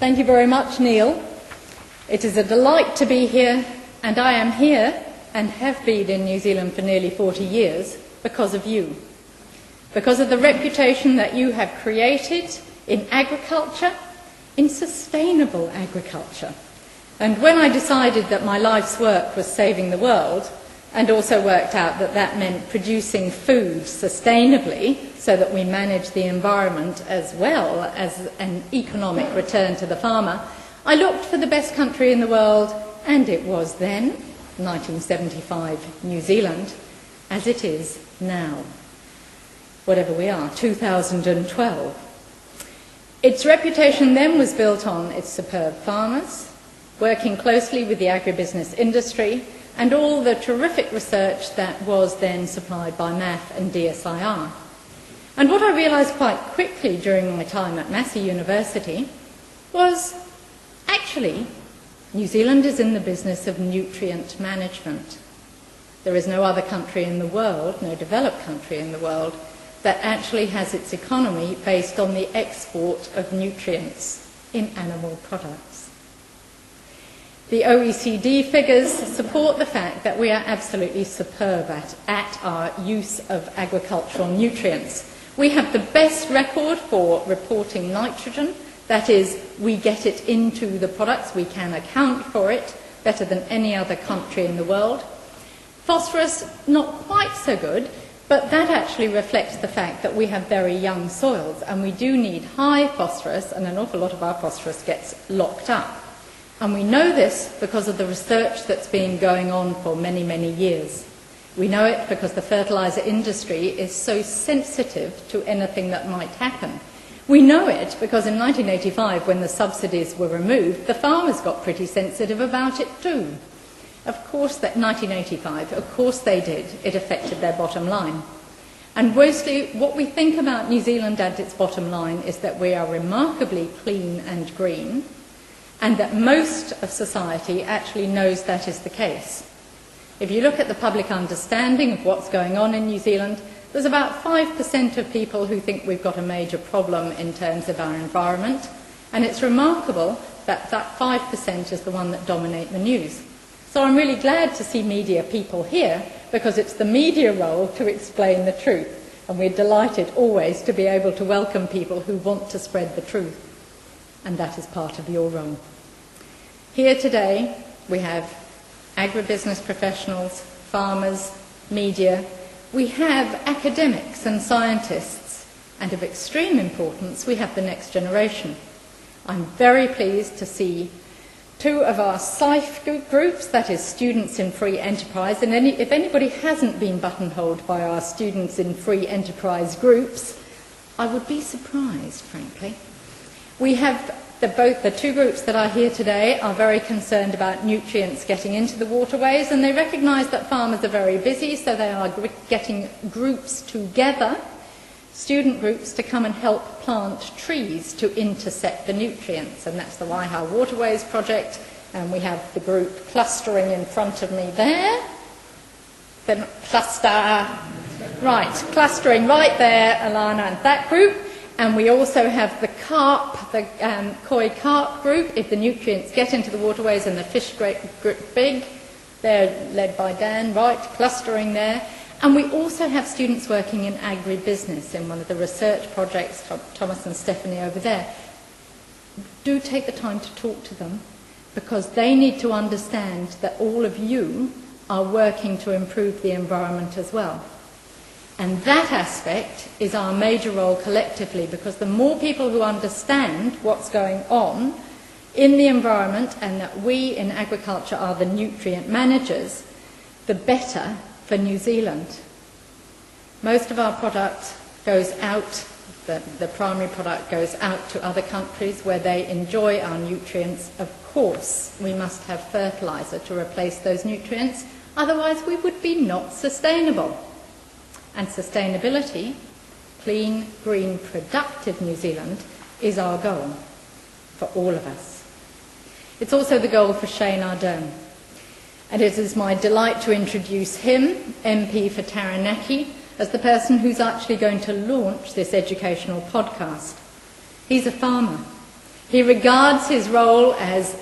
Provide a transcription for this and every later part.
Thank you very much, Neil. It is a delight to be here, and I am here and have been in New Zealand for nearly 40 years because of you. Because of the reputation that you have created in agriculture, in sustainable agriculture. And when I decided that my life's work was saving the world, and also worked out that that meant producing food sustainably so that we manage the environment as well as an economic return to the farmer, I looked for the best country in the world, and it was then, 1975, New Zealand, as it is now. Whatever we are, 2012. Its reputation then was built on its superb farmers, working closely with the agribusiness industry, and all the terrific research that was then supplied by MAF and DSIR. And what I realised quite quickly during my time at Waikato University was, actually, New Zealand is in the business of nutrient management. There is no other country in the world, no developed country in the world, that actually has its economy based on the export of nutrients in animal products. The OECD figures support the fact that we are absolutely superb at our use of agricultural nutrients. We have the best record for reporting nitrogen. That is, we get it into the products, we can account for it better than any other country in the world. Phosphorus, not quite so good, but that actually reflects the fact that we have very young soils, and we do need high phosphorus, and an awful lot of our phosphorus gets locked up. And we know this because of the research that's been going on for many, many years. We know it because the fertiliser industry is so sensitive to anything that might happen. We know it because in 1985, when the subsidies were removed, the farmers got pretty sensitive about it too. Of course, that 1985, of course they did. It affected their bottom line. And mostly what we think about New Zealand and its bottom line is that we are remarkably clean and green, and that most of society actually knows that is the case. If you look at the public understanding of what's going on in New Zealand, there's about 5% of people who think we've got a major problem in terms of our environment, and it's remarkable that that 5% is the one that dominate the news. So I'm really glad to see media people here, because it's the media role to explain the truth, and we're delighted always to be able to welcome people who want to spread the truth, and that is part of your role. Here today we have agribusiness professionals, farmers, media. We have academics and scientists, and of extreme importance, we have the next generation. I'm very pleased to see two of our SIFE groups, that is Students in Free Enterprise, and if anybody hasn't been buttonholed by our Students in Free Enterprise groups, I would be surprised, frankly. We have both the two groups that are here today are very concerned about nutrients getting into the waterways, and they recognise that farmers are very busy, so they are getting groups together, student groups, to come and help plant trees to intercept the nutrients, and that's the Waiha Waterways project, and we have the group clustering in front of me there. Then clustering right there, Alana, and that group. And we also have the carp, the koi carp group, if the nutrients get into the waterways, and the fish group big. They're led by Dan, right, clustering there. And we also have students working in agribusiness in one of the research projects, Thomas and Stephanie over there. Do take the time to talk to them, because they need to understand that all of you are working to improve the environment as well. And that aspect is our major role collectively, because the more people who understand what's going on in the environment, and that we in agriculture are the nutrient managers, the better for New Zealand. Most of our product goes out, the primary product goes out to other countries where they enjoy our nutrients. Of course, we must have fertiliser to replace those nutrients, otherwise we would be not sustainable. And sustainability, clean, green, productive New Zealand, is our goal for all of us. It's also the goal for Shane Ardern. And it is my delight to introduce him, MP for Taranaki, as the person who's actually going to launch this educational podcast. He's a farmer. He regards his role as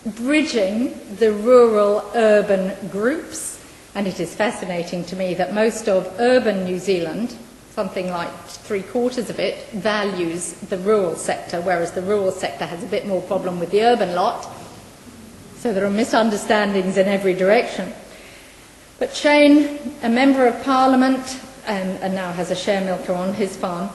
bridging the rural-urban groups, and it is fascinating to me that most of urban New Zealand, something like 3/4 of it, values the rural sector, whereas the rural sector has a bit more problem with the urban lot. So there are misunderstandings in every direction. But Shane, a member of Parliament, and now has a share milker on his farm,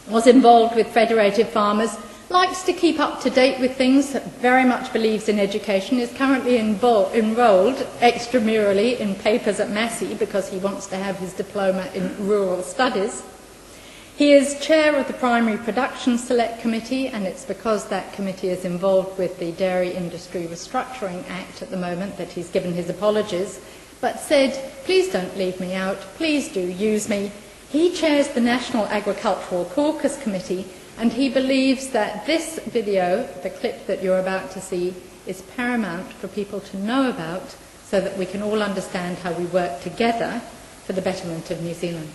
was involved with federated farmers, likes to keep up to date with things, very much believes in education, is currently enrolled extramurally in papers at Massey because he wants to have his diploma in rural studies. He is chair of the Primary Production Select Committee, and it's because that committee is involved with the Dairy Industry Restructuring Act at the moment that he's given his apologies, but said, please don't leave me out, please do use me. He chairs the National Agricultural Caucus Committee, and he believes that this video, the clip that you're about to see, is paramount for people to know about so that we can all understand how we work together for the betterment of New Zealand.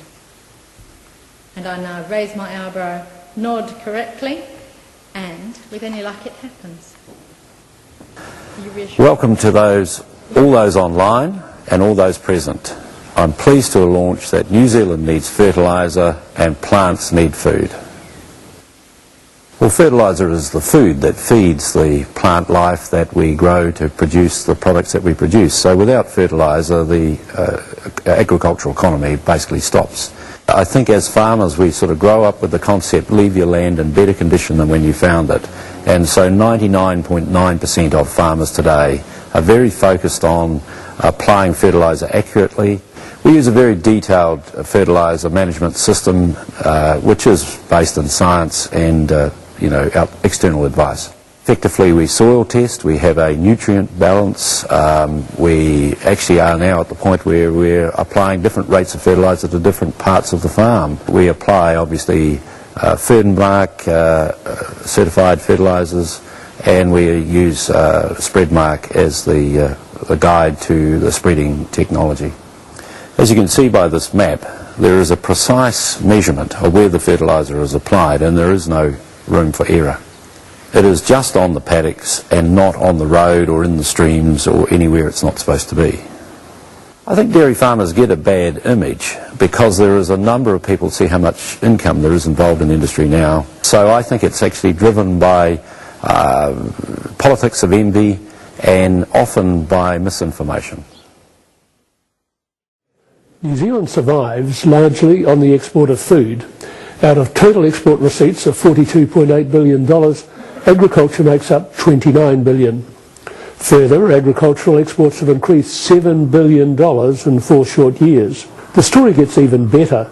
And I now raise my eyebrow, nod correctly, and with any luck it happens. Welcome to all those online and all those present. I'm pleased to launch that New Zealand needs fertiliser and plants need food. Well, fertiliser is the food that feeds the plant life that we grow to produce the products that we produce. So without fertiliser, the agricultural economy basically stops. I think as farmers we sort of grow up with the concept, leave your land in better condition than when you found it. And so 99.9% of farmers today are very focused on applying fertiliser accurately. We use a very detailed fertiliser management system which is based on science and our external advice. Effectively we soil test, we have a nutrient balance, we actually are now at the point where we're applying different rates of fertiliser to different parts of the farm. We apply obviously Ferdenmark certified fertilisers, and we use Spreadmark as the guide to the spreading technology. As you can see by this map, there is a precise measurement of where the fertiliser is applied, and there is no room for error. It is just on the paddocks and not on the road or in the streams or anywhere it's not supposed to be. I think dairy farmers get a bad image because there is a number of people see how much income there is involved in industry now. So I think it's actually driven by politics of envy and often by misinformation. New Zealand survives largely on the export of food. Out of total export receipts of $42.8 billion, agriculture makes up $29 billion. Further, agricultural exports have increased $7 billion in 4 short years. The story gets even better.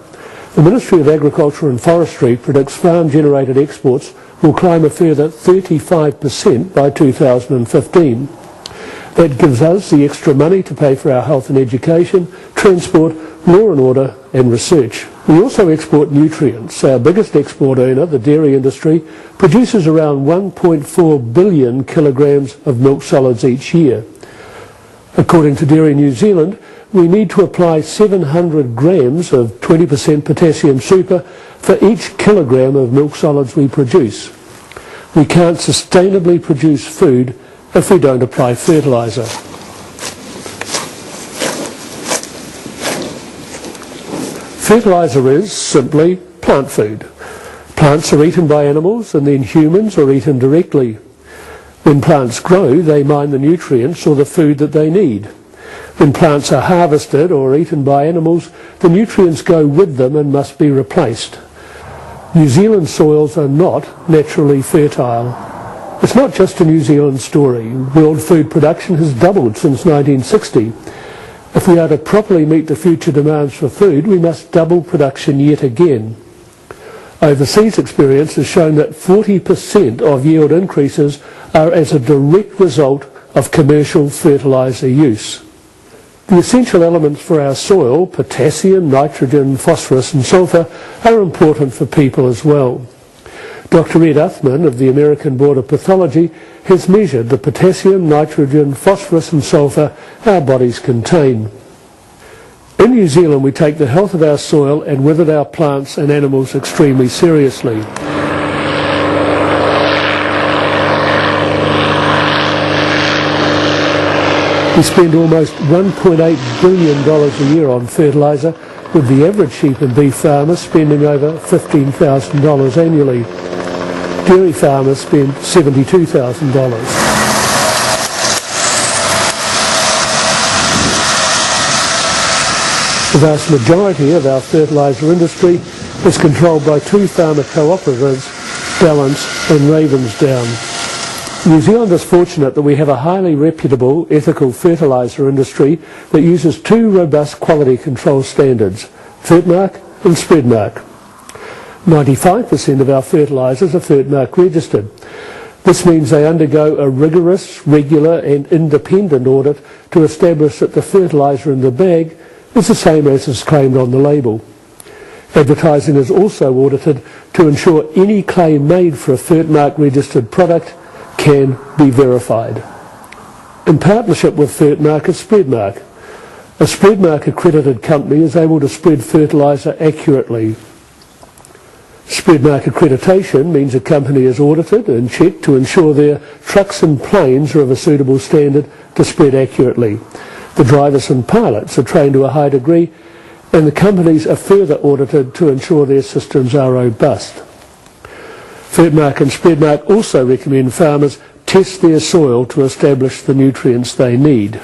The Ministry of Agriculture and Forestry predicts farm-generated exports will climb a further 35% by 2015. That gives us the extra money to pay for our health and education, transport, law and order and research. We also export nutrients. Our biggest export earner, the dairy industry, produces around 1.4 billion kilograms of milk solids each year. According to Dairy New Zealand, we need to apply 700 grams of 20% potassium super for each kilogram of milk solids we produce. We can't sustainably produce food if we don't apply fertiliser. Fertiliser is simply plant food. Plants are eaten by animals and then humans are eaten directly. When plants grow, they mine the nutrients or the food that they need. When plants are harvested or eaten by animals, the nutrients go with them and must be replaced. New Zealand soils are not naturally fertile. It's not just a New Zealand story. World food production has doubled since 1960. If we are to properly meet the future demands for food, we must double production yet again. Overseas experience has shown that 40% of yield increases are as a direct result of commercial fertiliser use. The essential elements for our soil, potassium, nitrogen, phosphorus and sulphur, are important for people as well. Dr. Ed Uthman of the American Board of Pathology has measured the potassium, nitrogen, phosphorus and sulphur our bodies contain. In New Zealand we take the health of our soil and with it our plants and animals extremely seriously. We spend almost $1.8 billion a year on fertiliser, with the average sheep and beef farmer spending over $15,000 annually. Dairy farmers spend $72,000. The vast majority of our fertiliser industry is controlled by two farmer cooperatives, Balance and Ravensdown. New Zealand is fortunate that we have a highly reputable ethical fertiliser industry that uses two robust quality control standards, FertMark and SpreadMark. 95% of our fertilisers are FertMark registered. This means they undergo a rigorous, regular and independent audit to establish that the fertiliser in the bag is the same as is claimed on the label. Advertising is also audited to ensure any claim made for a FertMark registered product can be verified. In partnership with FertMark is SpreadMark. A SpreadMark accredited company is able to spread fertiliser accurately. SpreadMark accreditation means a company is audited and checked to ensure their trucks and planes are of a suitable standard to spread accurately. The drivers and pilots are trained to a high degree, and the companies are further audited to ensure their systems are robust. FertMark and SpreadMark also recommend farmers test their soil to establish the nutrients they need.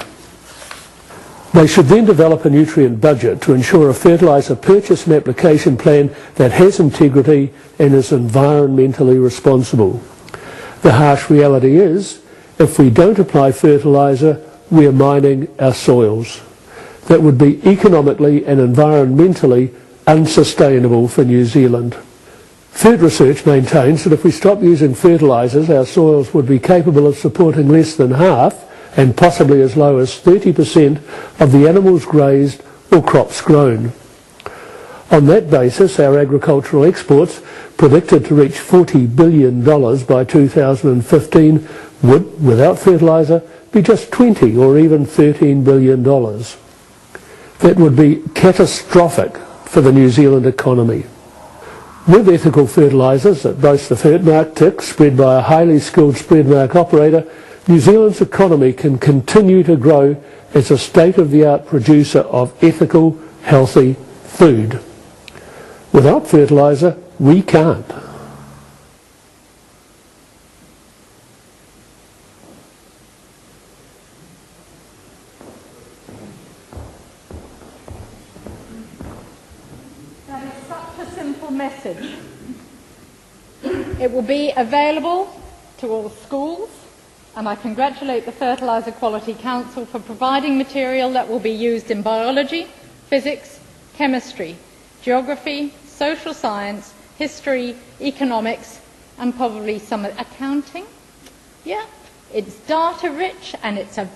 They should then develop a nutrient budget to ensure a fertiliser purchase and application plan that has integrity and is environmentally responsible. The harsh reality is, if we don't apply fertiliser, we are mining our soils. That would be economically and environmentally unsustainable for New Zealand. Fert Research maintains that if we stop using fertilisers, our soils would be capable of supporting less than half and possibly as low as 30% of the animals grazed or crops grown. On that basis, our agricultural exports, predicted to reach $40 billion by 2015, would, without fertiliser, be just $20 or even $13 billion. That would be catastrophic for the New Zealand economy. With ethical fertilisers that boast the FertMark tick spread by a highly skilled SpreadMark operator, New Zealand's economy can continue to grow as a state-of-the-art producer of ethical, healthy food. Without fertiliser, we can't. That is such a simple message. It will be available to all schools, and I congratulate the Fertiliser Quality Council for providing material that will be used in biology, physics, chemistry, geography, social science, history, economics, and probably some accounting. Yeah, it's data rich and it's a